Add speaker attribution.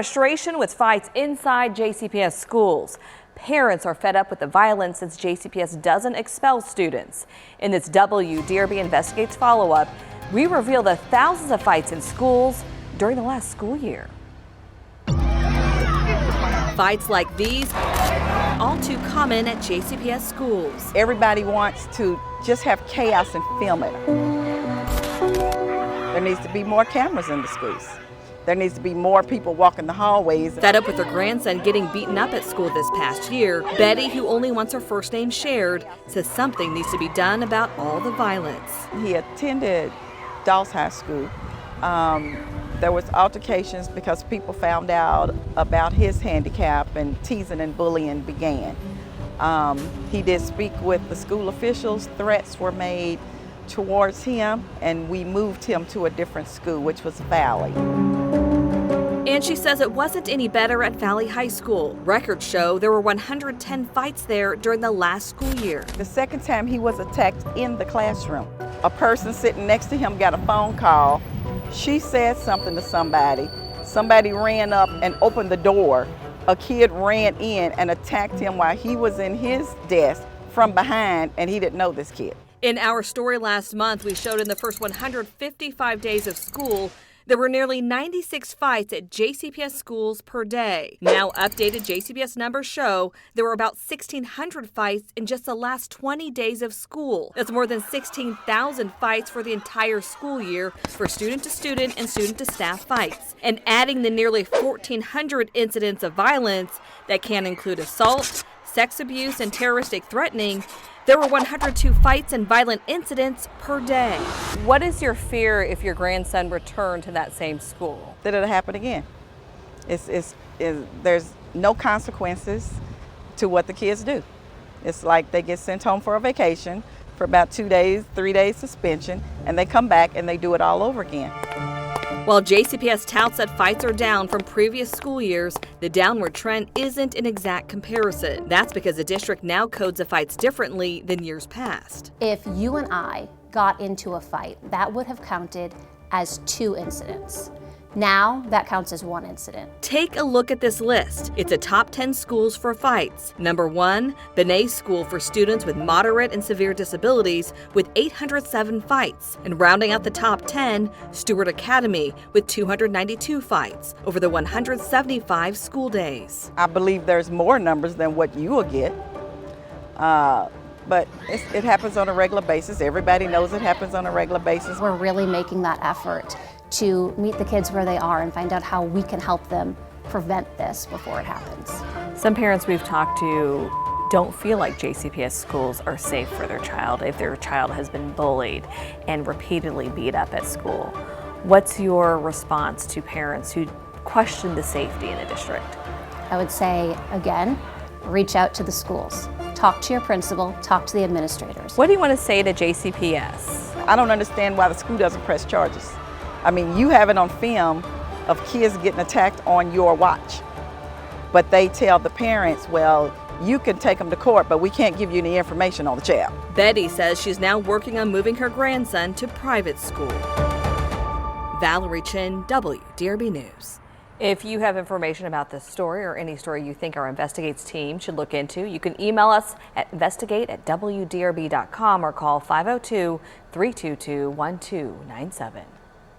Speaker 1: Frustration with fights inside JCPS schools. Parents are fed up with the violence since JCPS doesn't expel students. In this WDRB Investigates follow-up, we reveal the thousands of fights in schools during the last school year. Fights like these, all too common at JCPS schools.
Speaker 2: Everybody wants to just have chaos and film it. There needs to be more cameras in the schools. There needs to be more people walking the hallways.
Speaker 1: Fed up with her grandson getting beaten up at school this past year, Betty, who only wants her first name shared, says something needs to be done about all the violence.
Speaker 2: He attended Dawes High School. There was altercations because people found out about his handicap and teasing and bullying began. He did speak with the school officials. Threats were made towards him, and we moved him to a different school, which was Valley.
Speaker 1: And she says it wasn't any better at Valley High School. Records show there were 110 fights there during the last school year.
Speaker 2: The second time he was attacked in the classroom. A person sitting next to him got a phone call. She said something to somebody. Somebody ran up and opened the door. A kid ran in and attacked him while he was in his desk from behind, and he didn't know this kid.
Speaker 1: In our story last month, we showed in the first 155 days of school, there were nearly 96 fights at JCPS schools per day. Now updated JCPS numbers show there were about 1,600 fights in just the last 20 days of school. That's more than 16,000 fights for the entire school year for student-to-student and student-to-staff fights. And adding the nearly 1,400 incidents of violence that can include assault, sex abuse, and terroristic threatening, there were 102 fights and violent incidents per day. What is your fear if your grandson returned to that same school?
Speaker 2: That it'll happen again. There's no consequences to what the kids do. It's like they get sent home for a vacation for about 2 days, 3 days suspension, and they come back and they do it all over again.
Speaker 1: While JCPS touts that fights are down from previous school years, the downward trend isn't an exact comparison. That's because the district now codes the fights differently than years past.
Speaker 3: If you and I got into a fight, that would have counted as 2 incidents. Now, that counts as 1 incident.
Speaker 1: Take a look at this list. It's a top 10 schools for fights. Number 1, Benet School for students with moderate and severe disabilities with 807 fights. And rounding out the top 10, Stewart Academy with 292 fights over the 175 school days.
Speaker 2: I believe there's more numbers than what you will get. But it happens on a regular basis. Everybody knows it happens on a regular basis.
Speaker 3: We're really making that effort to meet the kids where they are and find out how we can help them prevent this before it happens.
Speaker 1: Some parents we've talked to don't feel like JCPS schools are safe for their child if their child has been bullied and repeatedly beat up at school. What's your response to parents who question the safety in the district?
Speaker 3: I would say, again, reach out to the schools. Talk to your principal, talk to the administrators.
Speaker 1: What do you want to say to JCPS?
Speaker 2: I don't understand why the school doesn't press charges. I mean, you have it on film of kids getting attacked on your watch, but they tell the parents, well, you can take them to court, but we can't give you any information on the child.
Speaker 1: Betty says she's now working on moving her grandson to private school. Valerie Chin, WDRB News. If you have information about this story or any story you think our Investigates team should look into, you can email us at investigate@wdrb.com or call 502-322-1297.